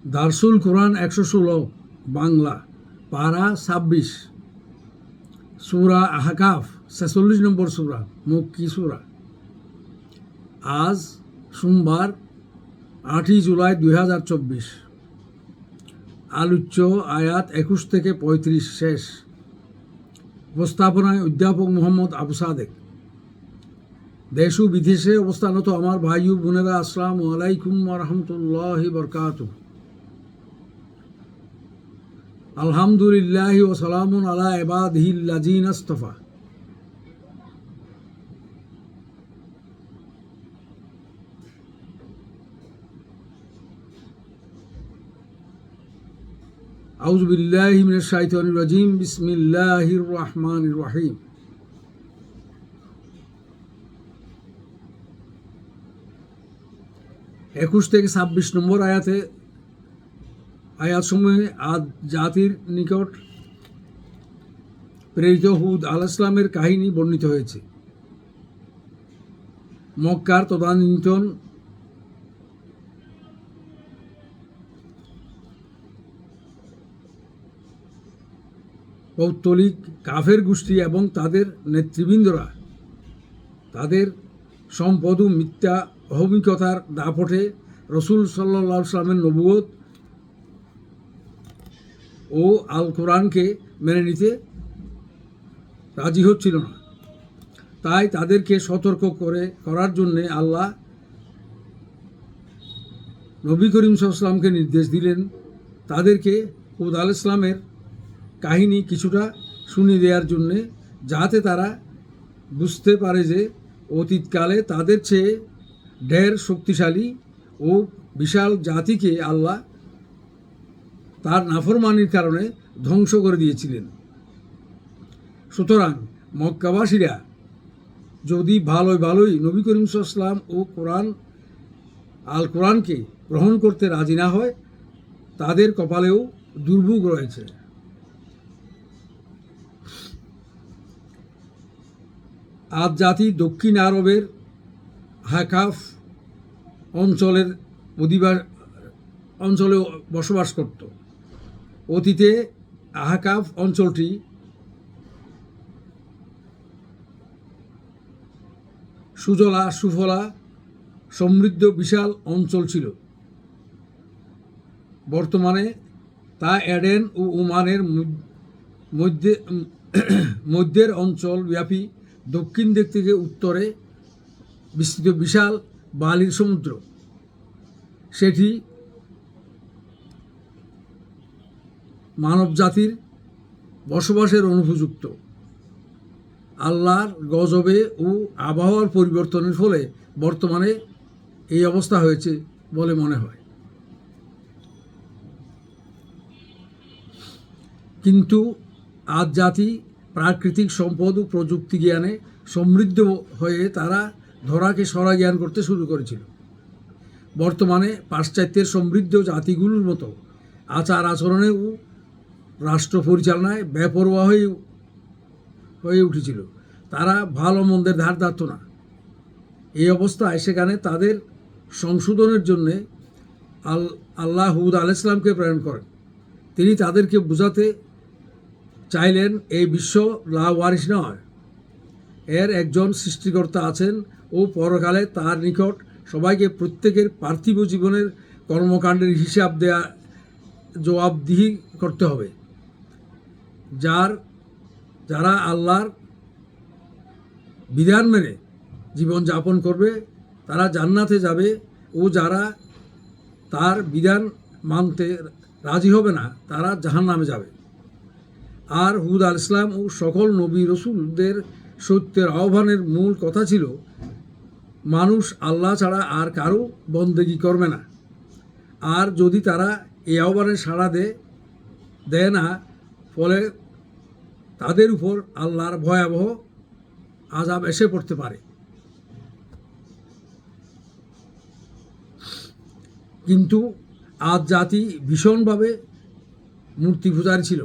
দারসুল কোরআন 116 বাংলা পারা 26 সূরা আহকাফ 46 নম্বর সূরা মক্কি সূরা। আজ সোমবার 8ই জুলাই 2024। আলোচ্য আয়াত 21 থেকে 35 শেষ। উপস্থাপনায় অধ্যাপক মোহাম্মদ আবু সাদেক। দেশ ও বিদেশে অবস্থানত আমার ভাই ও বোনেরা, আসসালামু আলাইকুম ওয়া রাহমাতুল্লাহি ওয়া বারাকাতুহু। আলহামদুলিল্লাহি ওয়া সালামুন আলা ইবাদিহিল্লাযিনা ইসতাফা। আউযু বিল্লাহি মিনাশ শাইতানির রাজিম। বিসমিল্লাহির রহমানির রহিম। একুশ থেকে 26 নম্বর আয়াতসমূহে আদ জাতির নিকট প্রেরিত হুদ আলাইহিস সালামের কাহিনী বর্ণিত হয়েছে। মক্কার তদানীন্তন পৌত্তলিক কাফের গোষ্ঠী এবং তাদের নেতৃবৃন্দরা তাদের সম্পদ ও মিথ্যা অহমিকতার দাপটে রসুল সাল্লাল্লাহু আলাইহি ওয়াসাল্লামের নবুয়ত ও আল কোরআনকে মেনে নিতে রাজি হচ্ছিল না। তাই তাদেরকে সতর্ক করার জন্যে আল্লাহ নবী করিম সাল্লাল্লাহু আলাইহি ওয়াসাল্লামকে নির্দেশ দিলেন তাদেরকে হুদ আলাইহিস সালামের কাহিনী কিছুটা শুনিয়ে দেওয়ার জন্যে, যাতে তারা বুঝতে পারে যে অতীতকালে তাদের চেয়ে ঢের শক্তিশালী ও বিশাল জাতিকে আল্লাহ তার নাফরমানির কারণে ধ্বংস করে দিয়েছিলেন। সুতরাং মক্কাবাসীরা যদি ভালোই নবী করিম সাল্লাল্লাহু আলাইহি ওয়াসাল্লাম ও আল কোরআনকে গ্রহণ করতে রাজি না হয়, তাদের কপালেও দুর্ভোগ রয়েছে। আদ জাতি দক্ষিণ আরবের আহকাফ অঞ্চলে বসবাস করত। অতীতে আহকাফ অঞ্চলটি সুজলা সুফলা সমৃদ্ধ বিশাল অঞ্চল ছিল। বর্তমানে তা এডেন ও ওমানের মধ্যের অঞ্চল ব্যাপী দক্ষিণ দিক থেকে উত্তরে বিস্তৃত বিশাল বালির সমুদ্র। সেটি মানব জাতির বসবাসের অনুপযুক্ত। আল্লাহর গজবে ও আবহাওয়ার পরিবর্তনের ফলে বর্তমানে এই অবস্থা হয়েছে বলে মনে হয়। কিন্তু আজ জাতি প্রাকৃতিক সম্পদ ও প্রযুক্তি জ্ঞানে সমৃদ্ধ হয়ে তারা ধরাকে সরা জ্ঞান করতে শুরু করেছিল। বর্তমানে পাশ্চাত্যের সমৃদ্ধ জাতিগুলোর মতো আচার আচরণে ও রাষ্ট্র পরিচালনায় বেপরোয়া হয়ে উঠেছিল। তারা ভালো মন্দের ধার ধারত না। এই অবস্থায় সেখানে তাদের সংশোধনের জন্যে আল্লাহ হুদ আলাইহিস সালামকে প্রেরণ করেন। তিনি তাদেরকে বোঝাতে চাইলেন এই বিশ্ব লাওয়ারিস নয়, এর একজন সৃষ্টিকর্তা আছেন ও পরকালে তার নিকট সবাইকে প্রত্যেকের পার্থিব জীবনের কর্মকাণ্ডের হিসাব জবাবদিহি করতে হবে। যারা আল্লাহর বিধান মেনে জীবন যাপন করবে তারা জান্নাতে যাবে, ও যারা তার বিধান মানতে রাজি হবে না তারা জাহান্নামে যাবে। আর হুদ আলাইহিস সালাম ও সকল নবী রসুলদের সত্যের আহ্বানের মূল কথা ছিল মানুষ আল্লাহ ছাড়া আর কারো বন্দেগী করবে না। আর যদি তারা এই আহ্বানে সাড়া দেয় না, ফলে তাদের উপর আল্লাহর ভয়াবহ আযাব এসে পড়তে পারে। কিন্তু আজ জাতি ভীষণভাবে মূর্তি পূজারী ছিল।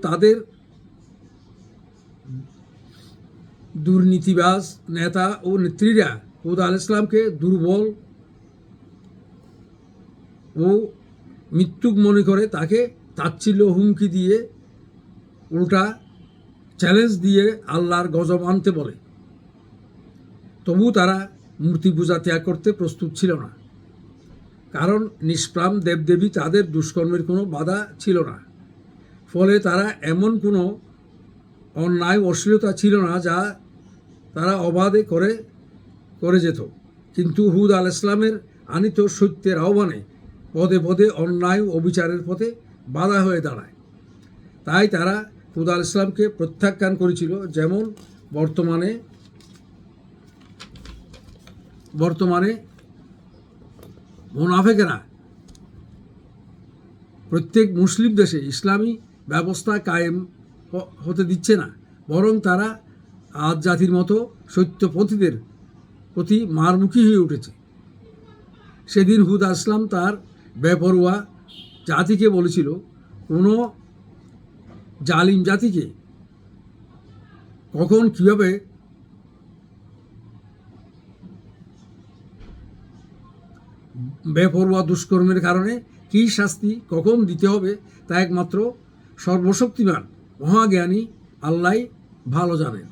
তাদের দুর্নীতিবাজ নেতা ও নেত্রীরা হুদ আলাইহিস সালামকে দুর্বল ও মৃত্যুক মনে করে তাকে তাচ্ছিল্য হুমকি দিয়ে উল্টা চ্যালেঞ্জ দিয়ে আল্লাহর গজব আনতে বলে। তবু তারা মূর্তি পূজা ত্যাগ করতে প্রস্তুত ছিল না, কারণ নিষ্প্রাণ দেবদেবী তাদের দুষ্কর্মের কোনো বাধা ছিল না। ফলে তারা এমন কোনো অন্যায় অশ্লীলতা ছিল না যা তারা অবাধে করে যেত। কিন্তু হুদ আল ইসলামের আনিত সত্যের আহ্বানে পদে পদে অন্যায় ও অবিচারের পথে বাধা হয়ে দাঁড়ায়। তাই তারা হুদ আল ইসলামকে প্রত্যাখ্যান করেছিল। যেমন বর্তমানে মুনাফেকেরা প্রত্যেক মুসলিম দেশে ইসলামী ব্যবস্থা কায়েম হতে দিচ্ছে না, বরং তারা আজ জাতির মতো সত্যপন্থীদের প্রতি মারমুখী হয়ে উঠেছে। সেদিন হুদ আসলাম তার বেপরোয়া জাতিকে বলেছিল, কোনো জালিম জাতিকে কখন কীভাবে বেপরোয়া দুষ্কর্মের কারণে কী শাস্তি কখন দিতে হবে তা একমাত্র সর্বশক্তিমান মহাজ্ঞানী আল্লাহ ভালো জানেন।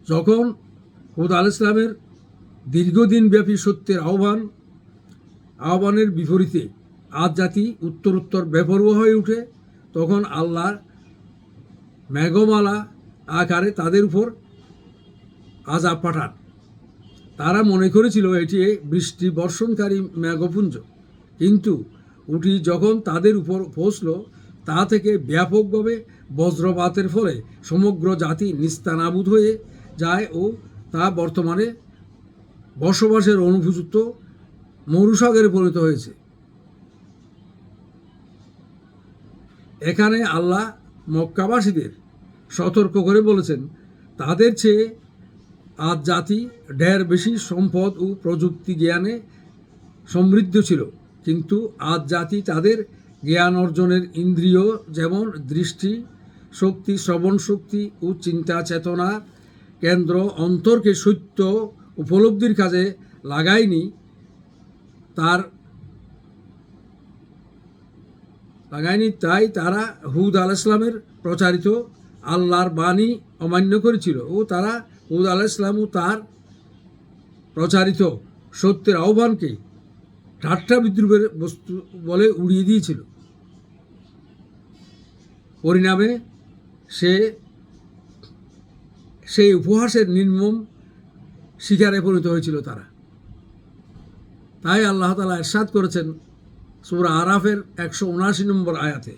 যখন হুদ আল ইসলামের দীর্ঘদিনব্যাপী সত্যের আহ্বানের বিপরীতে আজ জাতি উত্তরোত্তর বেপরোয়া হয়ে ওঠে, তখন আল্লাহর মেঘমালা আকারে তাদের উপর আযাব পাঠান। তারা মনে করেছিল এটি বৃষ্টি বর্ষণকারী মেঘপুঞ্জ, কিন্তু ওটি যখন তাদের উপর পৌঁছল তা থেকে ব্যাপকভাবে বজ্রপাতের ফলে সমগ্র জাতি নিস্তানাবুদ হয়ে যায় ও তা বর্তমানে বসবাসের অনুপযুক্ত মরুসাগরে পরিণত হয়েছে। এখানে আল্লাহ মক্কাবাসীদের সতর্ক করে বলেছেন, তাদের চেয়ে আজ জাতি ঢের বেশি সম্পদ ও প্রযুক্তি জ্ঞানে সমৃদ্ধ ছিল, কিন্তু আজ জাতি তাদের জ্ঞান অর্জনের ইন্দ্রিয় যেমন দৃষ্টি শক্তি, শ্রবণ শক্তি ও চিন্তা চেতনা কেন্দ্র অন্তরকে সত্য উপলব্ধির কাজে লাগায়নি। তাই তারা হুদ আল ইসলামের প্রচারিত আল্লাহর বাণী অমান্য করেছিল ও তারা হুদ আল ইসলাম ও তার প্রচারিত সত্যের আহ্বানকে ঠাট্টা বিদ্রুপের বস্তু বলে উড়িয়ে দিয়েছিল। পরিণামে সেই উপহাসের নির্মম শিকারে পরিণত হয়েছিল তারা। তাই আল্লাহ তাআলা ইরশাদ করেছেন সূরা আরাফের 179 নম্বর আয়াতে,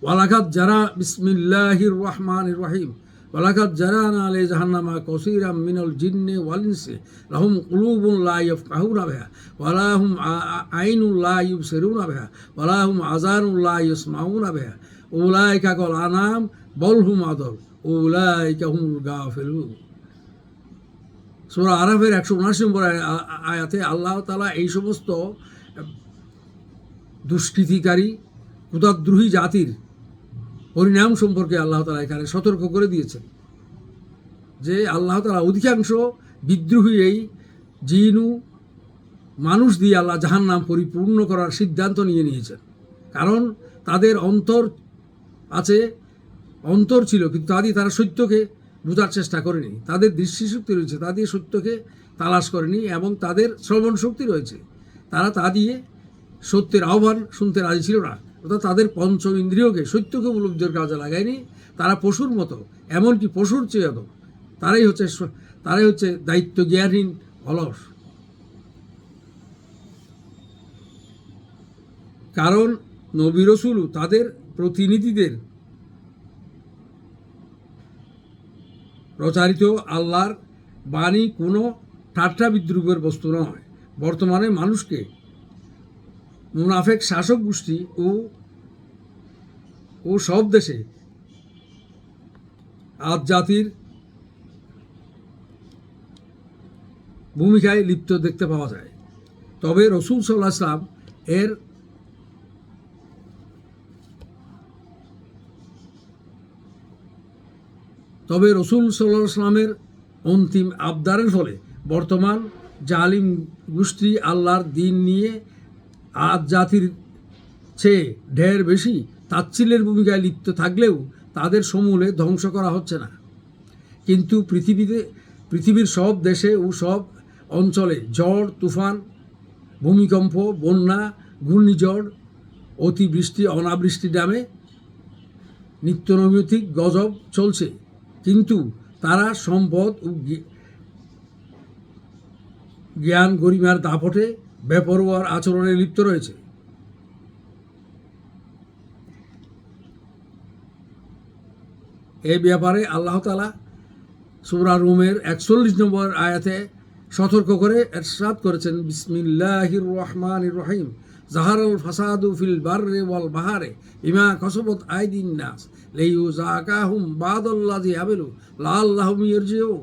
ওয়ালাকাদ জারা বিসমিল্লাহির রহমানির রহিম ওয়ালাকাদ জারানা আলা জাহান্নামা কাসীরাম মিনাল জিন্নি ওয়াল ইনসি লাহুম কুলুবুন লা ইয়াফকাহুনা বিহা ওয়া লাহুম আইনুন লা ইউবসিরুনা বিহা ওয়া লাহুম আযানুন লা ইয়াসমাউনা বিহা উলাইকা কাল আনাম বাল হুম আদল উলাইকা হুমুল গাফিলুন। সূরা আরাফের 179 নম্বর আয়াতে আল্লাহ তাআলা এই সমস্ত দুষ্কৃতিকারী ক্ষুধাদ্রোহী জাতির পরিণাম সম্পর্কে আল্লাহ তাআলা এখানে সতর্ক করে দিয়েছেন যে আল্লাহ তাআলা অধিকাংশ বিদ্রোহী এই জিন ও মানুষ দিয়ে আল্লাহ জাহান্নাম পরিপূর্ণ করার সিদ্ধান্ত নিয়েছেন। কারণ তাদের অন্তর ছিল, কিন্তু তারা সত্যকে বোঝার চেষ্টা করেনি। তাদের দৃষ্টিশক্তি রয়েছে, তা দিয়ে সত্যকে তালাশ করেনি, এবং তাদের শ্রবণ শক্তি রয়েছে, তারা তা দিয়ে সত্যের আহ্বান শুনতে রাজি ছিল না। অর্থাৎ তাদের পঞ্চ ইন্দ্রিয়কে সত্যকে উপলব্ধির কাজে লাগায়নি। তারা পশুর মতো, এমনকি পশুর চেয়ে তারাই হচ্ছে দায়িত্ব জ্ঞানহীন অলস। কারণ নবী রাসূল তাদের প্রতিনিধিদের প্রচারিত আল্লাহর বাণী কোনো ঠাট্টা বিদ্রুপের বস্তু নয়। বর্তমানে মানুষকে মুনাফেক শাসক গোষ্ঠী ও সব দেশে আজ জাতির ভূমিকায় লিপ্ত দেখতে পাওয়া যায়। তবে রাসূল সাল্লাল্লাহু আলাইহি ওয়াসাল্লাম এর তবে রসুল সাল্লাল্লাহু সাল্লামের অন্তিম আবদারের ফলে বর্তমান জালিম গোষ্ঠী আল্লাহর দিন নিয়ে আজ জাতির চেয়ে ঢের বেশি তাচ্ছিল্যের ভূমিকায় লিপ্ত থাকলেও তাদের সমূলে ধ্বংস করা হচ্ছে না। কিন্তু পৃথিবীর সব দেশে ও সব অঞ্চলে ঝড় তুফান, ভূমিকম্প, বন্যা, ঘূর্ণিঝড়, অতিবৃষ্টি, অনাবৃষ্টি নামে নিত্যনৈমিত্তিক গজব চলছে, কিন্তু তারা সম্পদ ও জ্ঞান গরিমার দাপটে বেপরোয়ার আচরণে লিপ্ত রয়েছে। এই ব্যাপারে আল্লাহ তাআলা সূরা রুমের 41 নম্বর আয়াতে সতর্ক করে ইরশাদ করেছেন, বিসমিল্লাহির রহমানির রহিম, জাহারাল ফাসাদু ফিল বাররি ওয়াল বাহরি বিমা কাসাবাত আইদিন নাস লিইউযাকাহুম বাদাল্লাযী আমিলু লাআল্লাহুম ইয়ারজিউন।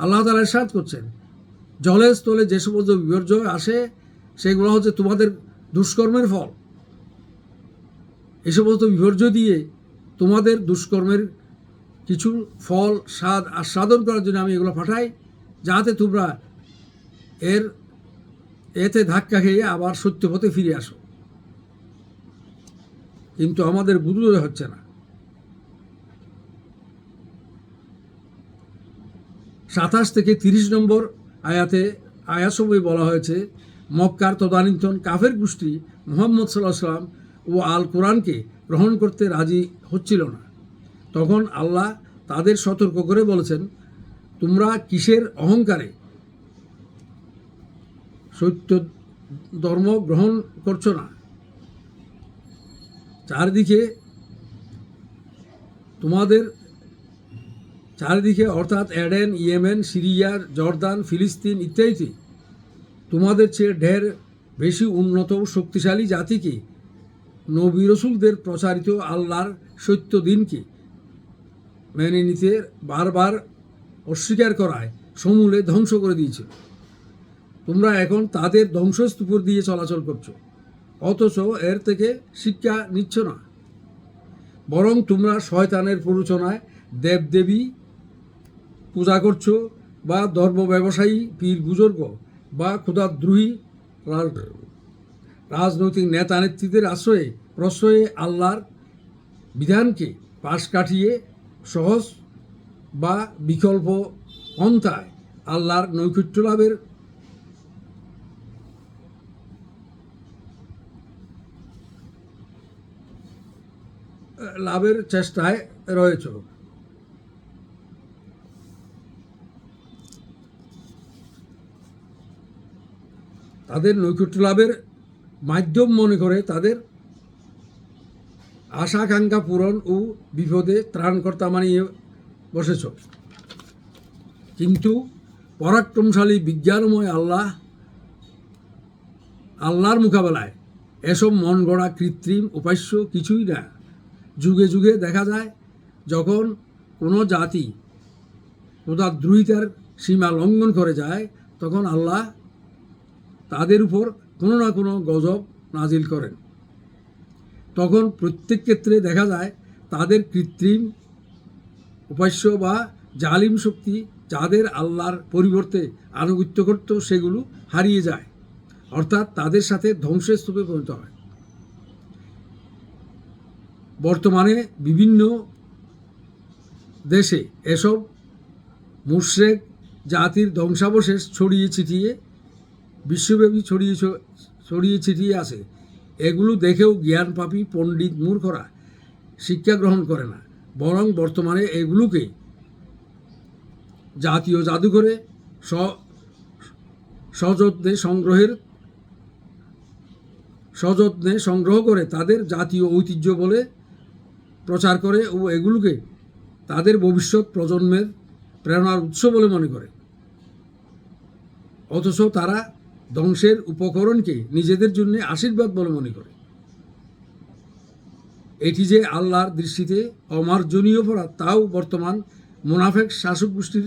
আল্লাহ তাআলা ইরশাদ করছেন, জলে স্থলে যে সমস্ত বিপর্যয় আসে সেগুলো হচ্ছে তোমাদের দুষ্কর্মের ফল। এই সমস্ত বিপর্যয় দিয়ে তোমাদের দুষ্কর্মের কিছু ফল আস্বাদন করার জন্য আমি এগুলো পাঠাই, যাতে তোমরা এতে ধাক্কা খেয়ে আবার সত্য পথে ফিরে আসো। কিন্তু আমাদের বুঝতে হচ্ছে না। 27 থেকে 30 নম্বর আয়াতসমূহে বলা হয়েছে, মক্কার তদানীন্তন কাফের গোষ্ঠী মুহাম্মদ সাল্লাল্লাহু আলাইহি ওয়াসাল্লাম ও আল কোরআনকে গ্রহণ করতে রাজি হচ্ছিল না। তখন আল্লাহ তাদের সতর্ক করে বলেছেন, তোমরা কিসের অহংকারে সত্য ধর্ম গ্রহণ করছো না? চারিদিকে অর্থাৎ এডেন, ইয়েমেন, সিরিয়া, জর্দান, ফিলিস্তিন ইত্যাদি তোমাদের চেয়ে ঢের বেশি উন্নত ও শক্তিশালী জাতিকে নবী রসুলদের প্রচারিত আল্লাহর সত্য দিনকে মেনে নিতে বারবার অস্বীকার করায় সমূলে ধ্বংস করে দিয়েছে। তোমরা এখন তাদের ধ্বংসস্তূপ দিয়ে চলাচল করছো, অথচ এর থেকে শিক্ষা নিচ্ছ না। বরং তোমরা শয়তানের প্ররোচনায় দেবদেবী পূজা করছো, বা ধর্ম ব্যবসায়ী, পীর বুজুর্গ বা ক্ষুধাদ্রোহী রাজনৈতিক নেতা নেত্রীদের প্রশ্রয়ে আল্লাহর বিধানকে পাশ কাটিয়ে সহজ বা বিকল্প পন্থায় আল্লাহর নৈকট্য লাভের চেষ্টায় রয়েছে। তাদের নৈকট্য লাভের মাধ্যম মনে করে তাদের আশা-আকাঙ্ক্ষা পূরণ ও বিপদে ত্রাণকর্তা মানিয়ে বসেছ। কিন্তু পরাক্রমশালী বিজ্ঞানময় আল্লাহর মোকাবেলায় এসব মন গড়া কৃত্রিম উপাস্য কিছুই না। যুগে যুগে দেখা যায়, যখন কোনো জাতি ক্ষুধাদ্রোহিতার সীমা লঙ্ঘন করে যায়, তখন আল্লাহ তাদের উপর কোনো না কোনো গজব নাজিল করেন। তখন প্রত্যেক ক্ষেত্রে দেখা যায় তাদের কৃত্রিম উপাস্য বা জালিম শক্তি যাদের আল্লাহর পরিবর্তে আনুগত্য করত, সেগুলো হারিয়ে যায়, অর্থাৎ তাদের সাথে ধ্বংসের স্তূপে পরিণত হয়। বর্তমানে বিভিন্ন দেশে এসব মুশরিক জাতির ধ্বংসাবশেষ বিশ্বব্যাপী ছড়িয়ে ছিটিয়ে আছে। এগুলো দেখেও জ্ঞানপাপী পণ্ডিত মূর্খরা শিক্ষা গ্রহণ করে না, বরং বর্তমানে এগুলোকে জাতীয় জাদুঘরে সযত্নে সংগ্রহ করে তাদের জাতীয় ঐতিহ্য বলে প্রচার করে ও এগুলোকে তাদের ভবিষ্যৎ প্রজন্মের প্রেরণার উৎস বলে মনে করে। অথচ তারা ধ্বংসের উপকরণকে নিজেদের জন্য আশীর্বাদ বলে মনে করে। এটি যে আল্লাহর দৃষ্টিতে অমার্জনীয় অপরাধ, তাও বর্তমান মুনাফেক শাসক গোষ্ঠীর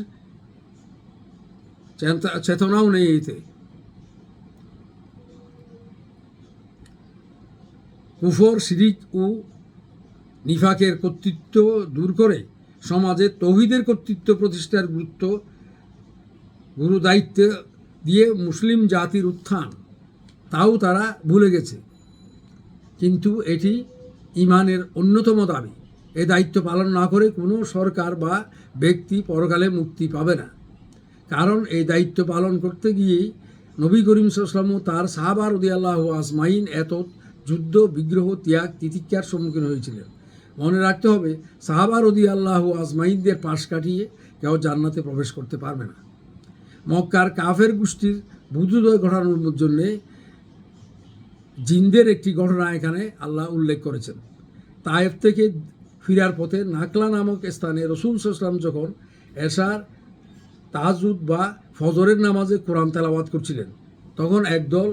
চেতনাও নেই। এতে কুফর, শিরিক ও নিফাকের কর্তৃত্ব দূর করে সমাজে তৌহিদের কর্তৃত্ব প্রতিষ্ঠার গুরু দায়িত্ব দিয়ে মুসলিম জাতির উত্থান, তাও তারা ভুলে গেছে। কিন্তু এটি ইমানের অন্যতম দাবি। এ দায়িত্ব পালন না করে কোনো সরকার বা ব্যক্তি পরকালে মুক্তি পাবে না। কারণ এই দায়িত্ব পালন করতে গিয়েই নবী করিম সাল্লাল্লাহু আলাইহি ওয়াসাল্লাম তার সাহাবা রাদিয়াল্লাহু আজমাইন এত যুদ্ধ, বিগ্রহ, ত্যাগ, তিতিক্ষার সম্মুখীন হয়েছিলেন। মনে রাখতে হবে, সাহাবা রাদিয়াল্লাহু আজমাইনদের পাশ কাটিয়ে কেউ জান্নাতে প্রবেশ করতে পারবে না। মক্কার কাফের গোষ্ঠীর বুদ্ধোদয় ঘটানোর জন্যে জিনদের একটি ঘটনা এখানে আল্লাহ উল্লেখ করেছেন। তায়েফ থেকে ফিরার পথে নাকলা নামক স্থানে রাসূল সাল্লাল্লাহু আলাইহি ওয়াসাল্লাম যখন এশার, তাহাজ্জুদ বা ফজরের নামাজে কোরআন তেলাওয়াত করছিলেন, তখন একদল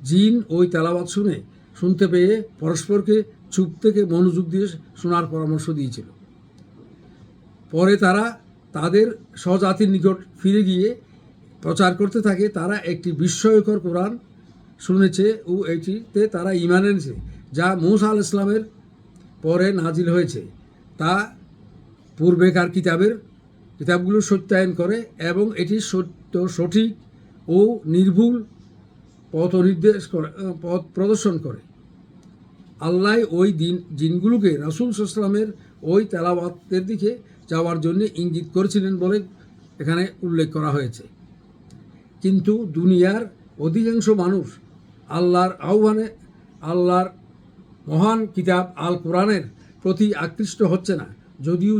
জিন ওই তেলাওয়াত শুনতে পেয়ে পরস্পরকে চুপ থেকে মনোযোগ দিয়ে শোনার পরামর্শ দিয়েছিল। পরে তারা তাদের স্বজাতির নিকট ফিরে গিয়ে প্রচার করতে থাকে তারা একটি বিস্ময়কর কোরআন শুনেছে ও এটিতে তারা ঈমান এনেছে, যা মূসা আলাইহিস সালামের পরে নাজিল হয়েছে। তা পূর্বেকার কিতাবগুলো সত্যায়ন করে এবং এটি সঠিক ও নির্ভুল পথ প্রদর্শন করে। আল্লাহ ওই জিনগুলোকে রাসূল সাল্লাল্লাহু আলাইহি ওয়াসাল্লামের ওই তেলাওয়াতের দিকে যাওয়ার জন্য ইঙ্গিত করেছিলেন বলে এখানে উল্লেখ করা হয়েছে। কিন্তু দুনিয়ার অধিকাংশ মানুষ আল্লাহর আহ্বানে, আল্লাহর মহান কিতাব আল কোরআনের প্রতি আকৃষ্ট হচ্ছে না, যদিও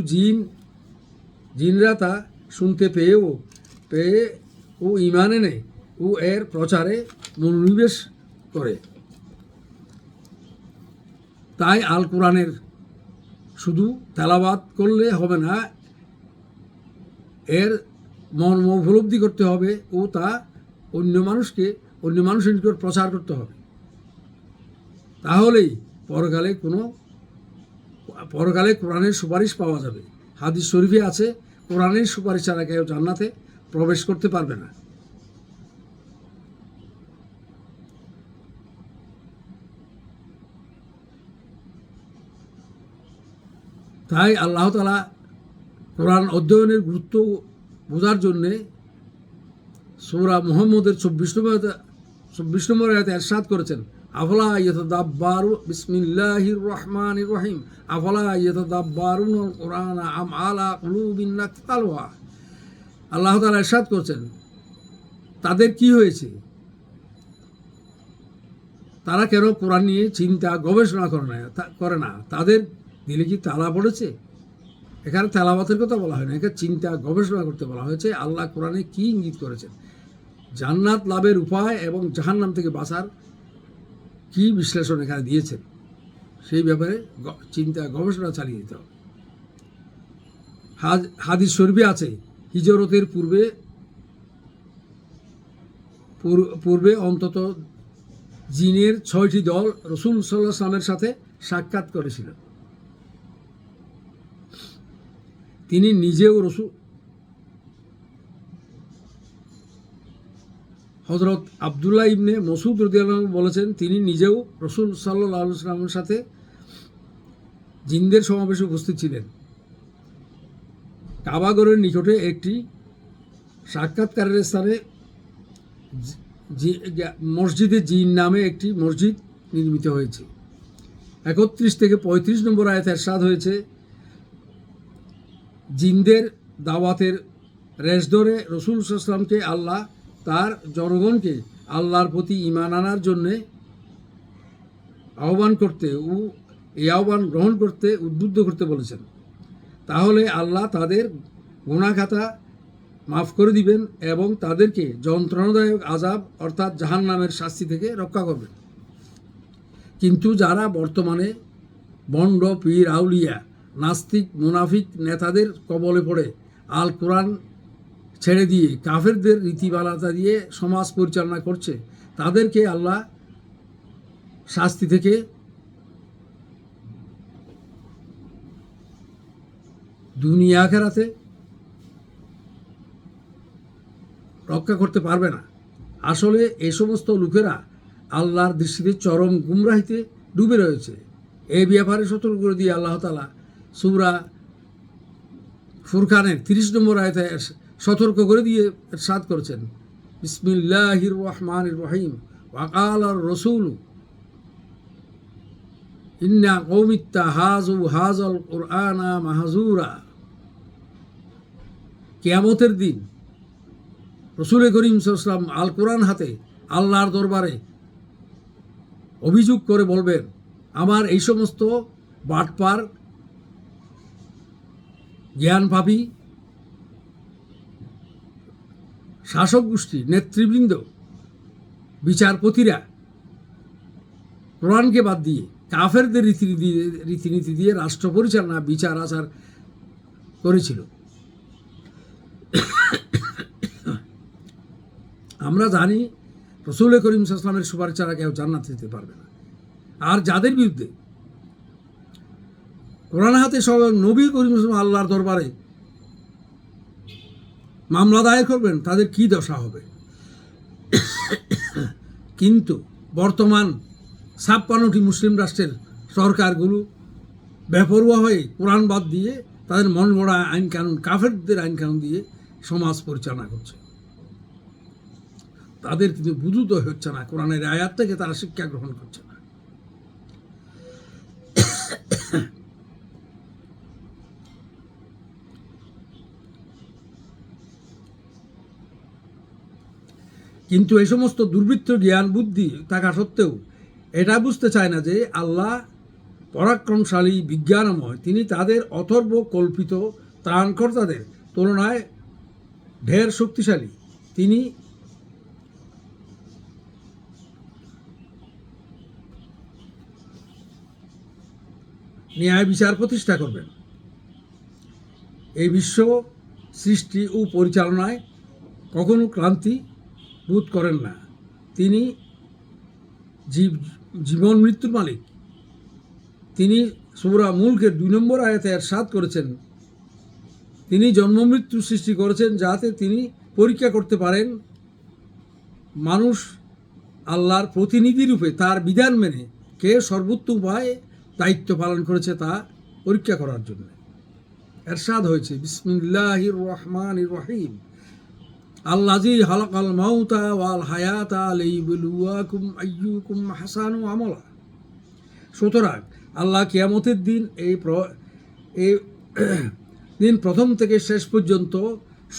জিনরা তা শুনতে পেয়ে ও ঈমান এনে ও এর প্রচারে মনোনিবেশ করে। তাই আল কোরআনের শুধু তেলাওয়াত করলে হবে না, এর মর্ম উপলব্ধি করতে হবে ও তা অন্য মানুষের নিকট প্রচার করতে হবে। তাহলেই পরকালে কোরআনের সুপারিশ পাওয়া যাবে। হাদিস শরীফে আছে, কোরআনের সুপারিশ ছাড়া কেউ জান্নাতে প্রবেশ করতে পারবে না। তাই আল্লাহ তাআলা কোরআন অধ্যয়নের গুরুত্ব বোঝার জন্যে সূরা মুহাম্মদের ২৪ নম্বর আয়াতে ইরশাদ করেছেন, আফলা ইয়াতাদাব্বারু বিসমিল্লাহির রহমানির রহিম আফলা ইয়াতাদাব্বারুনাল কুরআন আম আলা কুলুবিন আকতালুহা। আল্লাহ তাআলা ইরশাদ করেছেন, তাদের কি হয়েছে? তারা কেন কোরআন নিয়ে চিন্তা গবেষণা করে না? তাদের দিলে কি তালা পড়েছে? এখানে তেলাওয়াতের কথা বলা হয় না, এখানে চিন্তা গবেষণা করতে বলা হয়েছে। আল্লাহ কোরআনে কি ইঙ্গিত করেছেন, জান্নাত লাভের উপায় এবং জাহান্নাম থেকে বাঁচার কি বিশ্লেষণ এখানে দিয়েছেন, সেই ব্যাপারে চিন্তা গবেষণা চালিয়ে দিতে হবে। হাদিস শরীফে আছে, হিজরতের পূর্বে অন্তত জিনের ৬টি দল রাসূল সাল্লাল্লাহু আলাইহি ওয়াসাল্লামের সাথে সাক্ষাৎ করেছিল। তিনি নিজেও হযরত আব্দুল্লাহ ইবনে মাসউদ রাদিয়াল্লাহু আনহু বলেছেন, তিনি নিজেও রাসূল সাল্লাল্লাহু আলাইহি ওয়াসাল্লামের সাথে জিনদের সমাবেশে উপস্থিত ছিলেন। কাবাগরের নিকটে একটি সাক্ষাৎকারের স্থানে মসজিদে জিন নামে একটি মসজিদ নির্মিত হয়েছে। ৩১ থেকে ৩৫ নম্বর আয়াতে ইরশাদ হয়েছে, জিনদের দাওয়াতের রেশ ধরে রাসূল সাল্লাল্লাহু আলাইহি ওয়াসাল্লামকে আল্লাহ তার জনগণকে আল্লাহর প্রতি ঈমান আনার জন্যে আহ্বান করতে ও এই আহ্বান গ্রহণ করতে উদ্বুদ্ধ করতে বলেছেন। তাহলে আল্লাহ তাদের গুনাহ খাতা মাফ করে দিবেন এবং তাদেরকে যন্ত্রণাদায়ক আযাব অর্থাৎ জাহান্নামের শাস্তি থেকে রক্ষা করবেন। কিন্তু যারা বর্তমানে বন্ড, পীর, আউলিয়া, নাস্তিক, মুনাফিক নেতাদের কবলে পড়ে আল কোরআন ছেড়ে দিয়ে কাফেরদের রীতিবালাতা দিয়ে সমাজ পরিচালনা করছে, তাদেরকে আল্লাহ শাস্তি থেকে দুনিয়া আখিরাতে রক্ষা করতে পারবে না। আসলে এই সমস্ত লোকেরা আল্লাহর দৃষ্টিতে চরম গুমরাহিতে ডুবে রয়েছে। এই ব্যাপারে সতর্ক করে দিয়ে আল্লাহ তাআলা সূরা ফুরকানের 30 নম্বর আয়াতে সতর্ক করে দিয়ে ইরশাদ করেছেন, বিসমিল্লাহির রহমানির রহিম ওয়া ক্বালার রাসূল ইন্না কওমি ইত্তাখাযু হাযাল কুরআনা মাহজুরা। কিয়ামতের দিন রাসূল করিম সাল্লাল্লাহু আলাইহি ওয়াসাল্লাম আল কোরআন হাতে আল্লাহর দরবারে অভিযোগ করে বলবেন, আমার এই সমস্ত বাটপার, জ্ঞানপাপী, শাসক গোষ্ঠী, নেতৃবৃন্দ, বিচারপতিরা কোরআনকে বাদ দিয়ে কাফেরদের রীতিনীতি দিয়ে রাষ্ট্র পরিচালনা, বিচার আচার করেছিল। আমরা জানি রাসূল করিম সাল্লাল্লাহু আলাইহি ওয়াসাল্লামের সুপারিশ ছাড়া কেউ জান্নাতে যেতে পারবে না। আর যাদের বিরুদ্ধে কোরআন হাতে স্বয়ং নবী করিম সাল্লাল্লাহু আলাইহি ওয়াসাল্লাম আল্লাহর দরবারে মামলা দায়ের করবেন, তাদের কি দশা হবে। কিন্তু বর্তমান 56টি মুসলিম রাষ্ট্রের সরকারগুলো বেপরোয়া হয়ে কোরআন বাদ দিয়ে তাদের মন গড়া আইন কানুন, কাফেরদের আইন কানুন দিয়ে সমাজ পরিচালনা করছে। তাদের কিন্তু বুঝুদয় হচ্ছে না, কোরআনের আয়াত থেকে তারা শিক্ষা গ্রহণ করছে না। কিন্তু এই সমস্ত দুর্বৃত্ত জ্ঞান বুদ্ধি থাকা সত্ত্বেও এটা বুঝতে চায় না যে আল্লাহ পরাক্রমশালী, বিজ্ঞানময়। তিনি তাদের অথর্ব কল্পিত ত্রাণকর্তাদের তুলনায় ঢের শক্তিশালী। তিনি ন্যায় বিচার প্রতিষ্ঠা করবেন। এই বিশ্ব সৃষ্টি ও পরিচালনায় কখনো ক্লান্তি বোধ করেন না। তিনি জীবন মৃত্যুর মালিক। তিনি সূরা মুলকের 2 নম্বর আয়াতে ইরশাদ করেছেন, তিনি জন্ম মৃত্যু সৃষ্টি করেছেন যাতে তিনি পরীক্ষা করতে পারেন মানুষ আল্লাহর প্রতিনিধি রূপে তার বিধান মেনে কে সর্বোত্তম উপায়ে দায়িত্ব পালন করেছে তা পরীক্ষা করার জন্য। ইরশাদ হয়েছে, বিসমিল্লাহির রহমানির রহিম আল্লাযী খালাকাল মাউতা ওয়াল হায়াতা লিয়াবলুয়াকুম আইয়ুকুম আহসানু আমালা। সুতরাং আল্লাহ কিয়ামতের দিন এই দিন প্রথম থেকে শেষ পর্যন্ত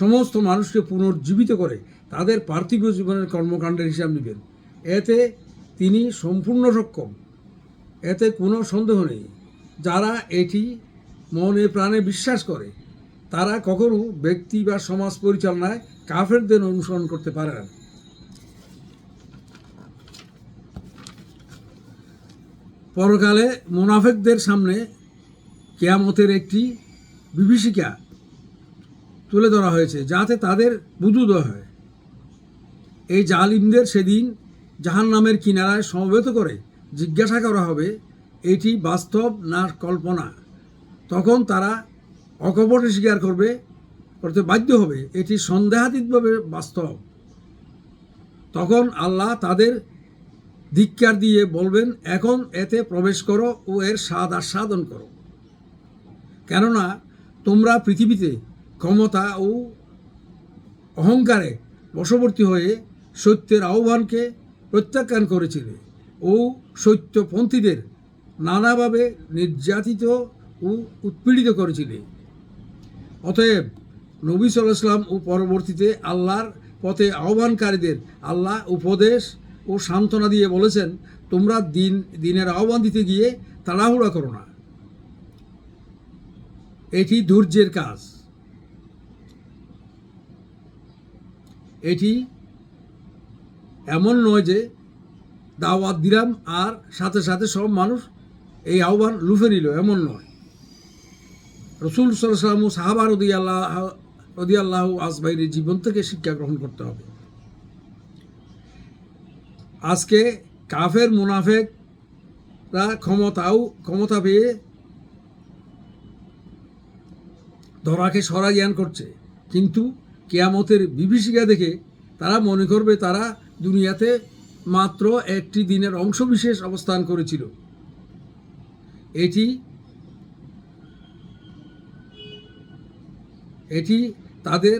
সমস্ত মানুষকে পুনর্জীবিত করে তাদের পার্থিব জীবনের কর্মকাণ্ডের হিসাব নেবেন। এতে তিনি সম্পূর্ণ সক্ষম, এতে কোনো সন্দেহ নেই। যারা এটি মনে প্রাণে বিশ্বাস করে তারা কখনো ব্যক্তি বা সমাজ পরিচালনায় কাফেরদের অনুসরণ করতে পারে না। পরকালে মুনাফিকদের সামনে কিয়ামতের একটি বিভীষিকা তুলে ধরা হয়েছে যাতে তাদের বুদ্ধোদয় হয়। এই জালিমদের সেদিন জাহান্নামের কিনারায় সমবেত করে জিজ্ঞাসা করা হবে, এটি বাস্তব না কল্পনা? তখন তারা অকপটে স্বীকার করতে বাধ্য হবে এটি সন্দেহাতীতভাবে বাস্তব। তখন আল্লাহ তাদের ধিক্কার দিয়ে বলবেন, এখন এতে প্রবেশ করো ও এর স্বাদ আস্বাদন করো। কেননা তোমরা পৃথিবীতে ক্ষমতা ও অহংকারে বশবর্তী হয়ে সত্যের আহ্বানকে প্রত্যাখ্যান করেছিলে ও সত্যপন্থীদের নানাভাবে নির্যাতিত ও উৎপীড়িত করেছিলে। অতএব নবী সাল্লাল্লাহু আলাইহি ওয়াসাল্লাম ও পরবর্তীতে আল্লাহর পথে আহ্বানকারীদের আল্লাহ উপদেশ ও সান্ত্বনা দিয়ে বলেছেন, তোমরা দিনের আহ্বান দিতে গিয়ে তাড়াহুড়া করো না, এটি ধৈর্যের কাজ। এটি এমন নয় যে দাওয়াত দিলাম আর সাথে সাথে সব মানুষ এই আহ্বান লুফে নিল, এমন নয়। রাসূল সাল্লাল্লাহু আলাইহি ওয়াসাল্লাম ও সাহাবা রাদিয়াল্লাহু আজমাইনের জীবন থেকে শিক্ষা গ্রহণ করতে হবে। আজকে কাফের মুনাফিকরা ক্ষমতা পেয়ে ধরাকে সরা জ্ঞান করছে, কিন্তু কিয়ামতের বিভীষিকা দেখে তারা মনে করবে তারা দুনিয়াতে মাত্র একটি দিনের অংশবিশেষ অবস্থান করেছিল। এটি এটি তাদের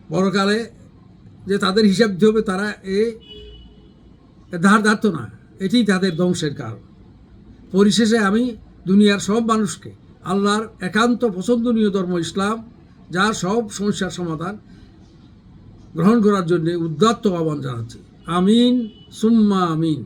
পরকালে যে তাদের হিসাব দিতে হবে, তারা ধার ধারত না, এটি তাদের ধ্বংসের কারণ। পরিশেষে আমি দুনিয়ার সব মানুষকে আল্লাহর একান্ত পছন্দনীয় ধর্ম ইসলাম, যা সব সমস্যার সমাধান, গ্রহণ করার জন্য উদাত্ত আহ্বান জানাচ্ছি। আমিন সুম্মা আমিন।